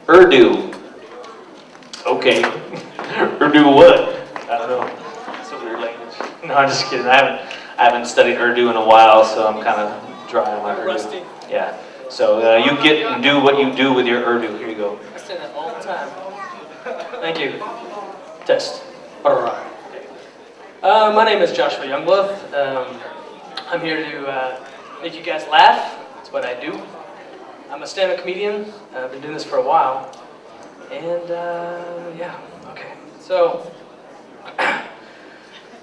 Urdu. Okay. Urdu what? I don't know. It's a weird language. No, I'm just kidding. I haven't studied Urdu in a while, so I'm kind of dry on my Urdu. Rusty. Yeah. So you get and do what you do with your Urdu. Here you go. I say that all the time. Thank you. Test. Alright. My name is Joshua Youngbluth. I'm here to make you guys laugh. That's what I do. I'm a stand-up comedian. I've been doing this for a while. And, yeah, okay. So,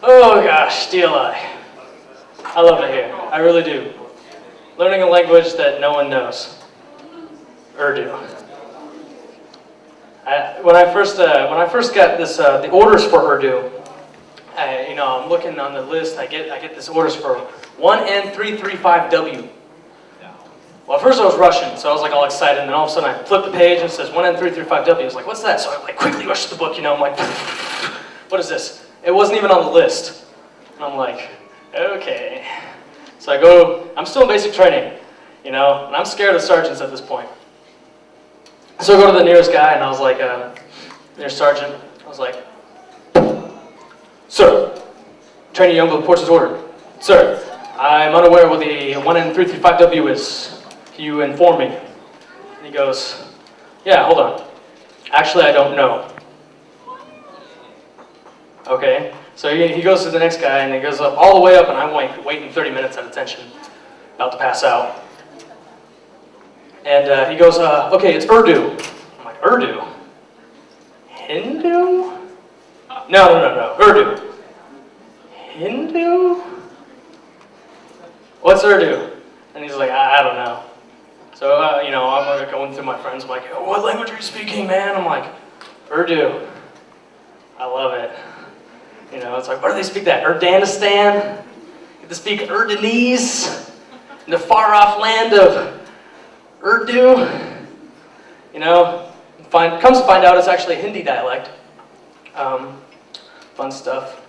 oh gosh, DLI. I love it here. I really do. Learning a language that no one knows. Urdu. When I first got this, the orders for Urdu, I'm looking on the list. I get this orders for 1N335W. Well, at first I was Russian, so I was like all excited, and then all of a sudden I flipped the page and it says 1N335W. I was like, what's that? So I like quickly rushed the book, I'm like, what is this? It wasn't even on the list. And I'm like, okay. So I go, I'm still in basic training, and I'm scared of sergeants at this point. So I go to the nearest guy, and I was like, nearest sergeant, I was like, sir, training Youngbluth reports his order. Sir, I'm unaware what the 1N335W is. Can you inform me? And he goes, yeah, hold on. Actually, I don't know. Okay, so he goes to the next guy, and he goes up all the way up, and I'm waiting 30 minutes at attention, about to pass out. And he goes, okay, it's Urdu. I'm like, Urdu? Hindu? No, Urdu. Hindu? What's Urdu? And he's like, I don't know. So, I'm going through my friends. I'm like, what language are you speaking, man? I'm like, Urdu. I love it. It's like, where do they speak that? Urdanistan? You get to speak Urdunese in the far-off land of Urdu. Comes to find out it's actually a Hindi dialect. Fun stuff.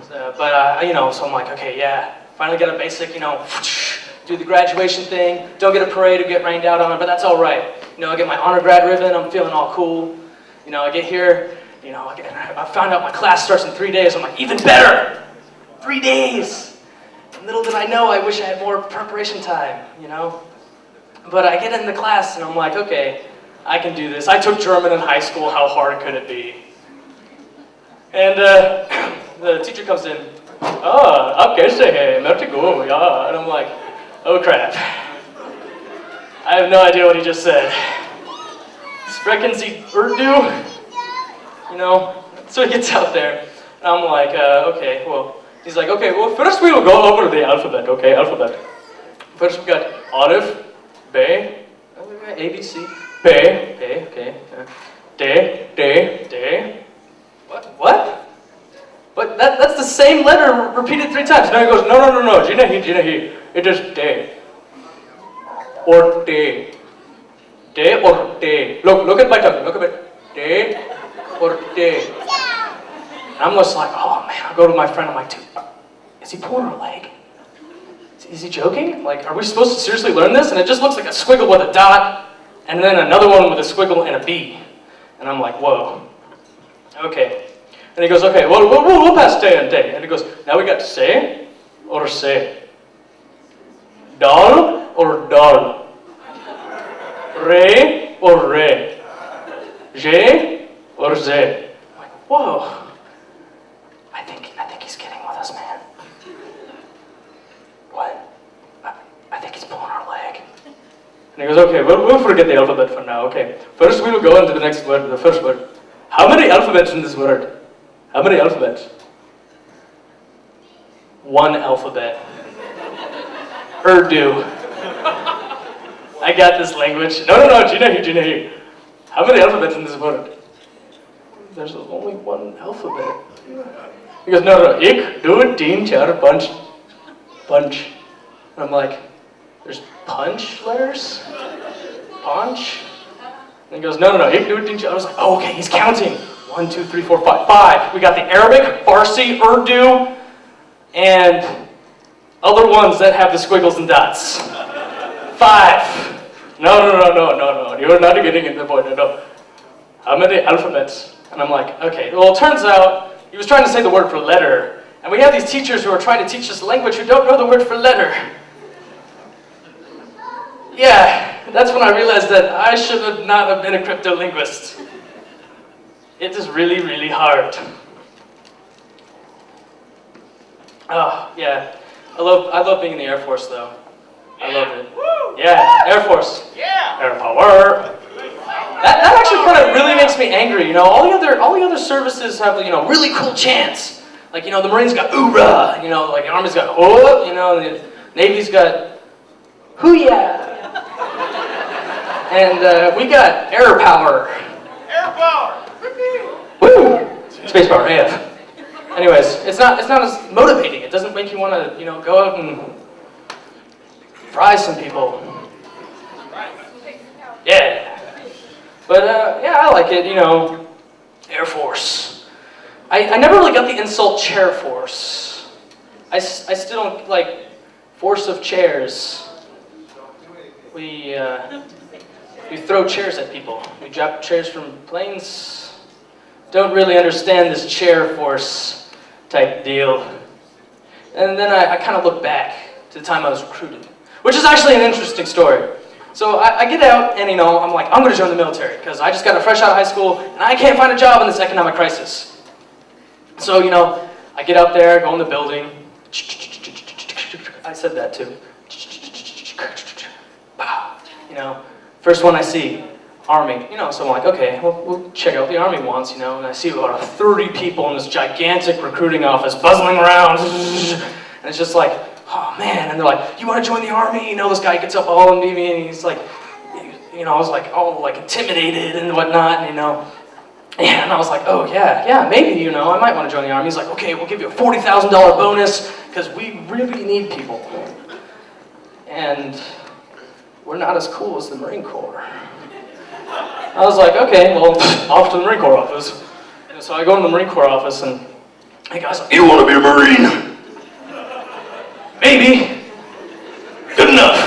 So, so I'm like, okay, yeah. Finally get a basic, do the graduation thing. Don't get a parade or get rained out on, but that's all right. I get my honor grad ribbon. I'm feeling all cool. I get here. I found out my class starts in 3 days. I'm like, even better. 3 days. Little did I know, I wish I had more preparation time. But I get in the class and I'm like, okay, I can do this. I took German in high school. How hard could it be? And the teacher comes in. Oh, okay, say go, yeah. And I'm like, oh crap. I have no idea what he just said. Sprechen Sie Urdu? So he gets out there. And I'm like, okay, well, he's like, okay, well, first we will go over the alphabet, okay, alphabet. First we got Aleph, B, A, B, C, B, okay, D. What? But that's the same letter repeated 3 times. Now he goes, no, Jinahi, it is D. Or D. D or D. Look at my tongue, look at it. D or D. And I'm just like, oh man, I'll go to my friend, I'm like, dude, is he pulling her leg? Is he joking? Like, are we supposed to seriously learn this? And it just looks like a squiggle with a dot, and then another one with a squiggle and a B. And I'm like, whoa. Okay. And he goes, okay, well, we'll pass day and day. And he goes, now we got say or say. Dal or dal. Re or re. Je or ze. I'm like, whoa. I think he's kidding with us, man. What? I think he's pulling our leg. And he goes, okay, we'll forget the alphabet for now, okay. First we will go into the next word, the first word. How many alphabets in this word? How many alphabets? 1 alphabet. Urdu. I got this language. No, Jinahi. How many alphabets in this word? There's only 1 alphabet. He goes, no, ik, do, teen, char, punch. And I'm like, there's punch letters? Punch? And he goes, no, ik, do, teen, char. I was like, oh, okay, he's counting. 1, 2, 3, 4, 5. 5. We got the Arabic, Farsi, Urdu, and other ones that have the squiggles and dots. 5. No, you're not getting in the point, no. How many alphabets? And I'm like, okay, well, it turns out he was trying to say the word for letter. And we have these teachers who are trying to teach us language who don't know the word for letter. Yeah, that's when I realized that I should not have been a cryptolinguist. It is really, really hard. Oh, yeah. I love being in the Air Force, though. I love it. Yeah, Air Force. Yeah. Air power. That actually kind of really makes me angry. You know, all the other services have, you know, really cool chants. Like, you know, the Marines got oorah. You know, like the Army's got oh. You know, and the Navy's got hoo-yeah. And we got air power. Air power. Woo! Space power, AF. Anyways, it's not as motivating. It doesn't make you want to, you know, go out and fry some people. Yeah. But, yeah, I like it, you know, Air Force. I never really got the insult chair force. I still don't like force of chairs. We throw chairs at people. We drop chairs from planes. Don't really understand this chair force type deal. And then I kind of look back to the time I was recruited, which is actually an interesting story. So I get out and, you know, I'm like, I'm going to join the military because I just got fresh out of high school and I can't find a job in this economic crisis. So, you know, I get out there, go in the building. I said that too. You know, first one I see, Army. You know, so I'm like, okay, we'll check out what the Army wants, you know. And I see about 30 people in this gigantic recruiting office buzzing around. And it's just like, oh man, and they're like, you want to join the Army? You know, this guy gets up all in me and he's like, you know, I was like, all like intimidated and whatnot, and, you know. Yeah, and I was like, oh yeah, maybe, you know, I might want to join the Army. He's like, okay, we'll give you a $40,000 bonus because we really need people. And we're not as cool as the Marine Corps. I was like, okay, well, off to the Marine Corps office. And so I go in the Marine Corps office and the guy's like, you want to be a Marine? Maybe. Good enough.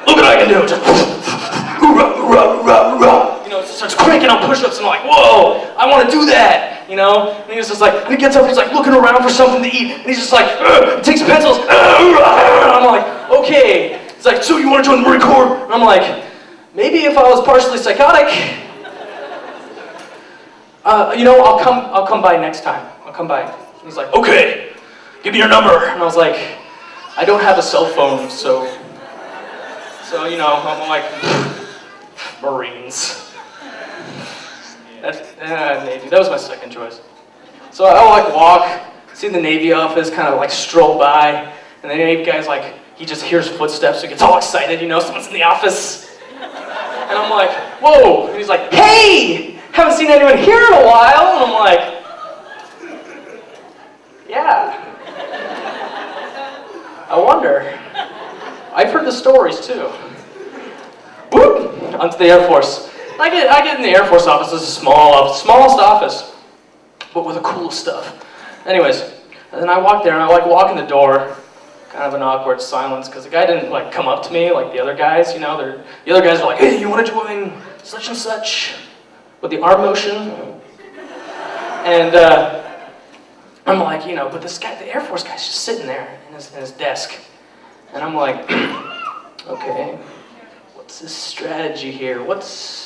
Look what I can do. Just hoorah, hoorah, hoorah, hoorah. You know, it starts cranking on push-ups and I'm like, whoa, I want to do that. You know? And he was just like, and he gets up and he's like looking around for something to eat. And he's just like, he takes pencils. And I'm like, okay. He's like, so you want to join the Marine Corps? And I'm like, maybe if I was partially psychotic. You know, I'll come by next time. I'll come by. And he's like, okay, give me your number. And I was like, I don't have a cell phone, so you know, I'm like, Marines. Navy, that was my second choice. So I'll like walk, see the Navy office, kind of like stroll by, and the Navy guy's like, he just hears footsteps, so he gets all excited, you know, someone's in the office. And I'm like, whoa, and he's like, hey, haven't seen anyone here in a while, and I'm like, yeah. I wonder. I've heard the stories too. Whoop! Onto the Air Force. I get in the Air Force office. This is a small office, smallest office, but with the coolest stuff. Anyways, and then I walk there and I like walk in the door, kind of an awkward silence because the guy didn't like come up to me like the other guys. You know, the other guys are like, hey, you want to join such and such with the arm motion? And I'm like, you know, but this guy, the Air Force guy's just sitting there in his desk. And I'm like, okay, what's this strategy here? What's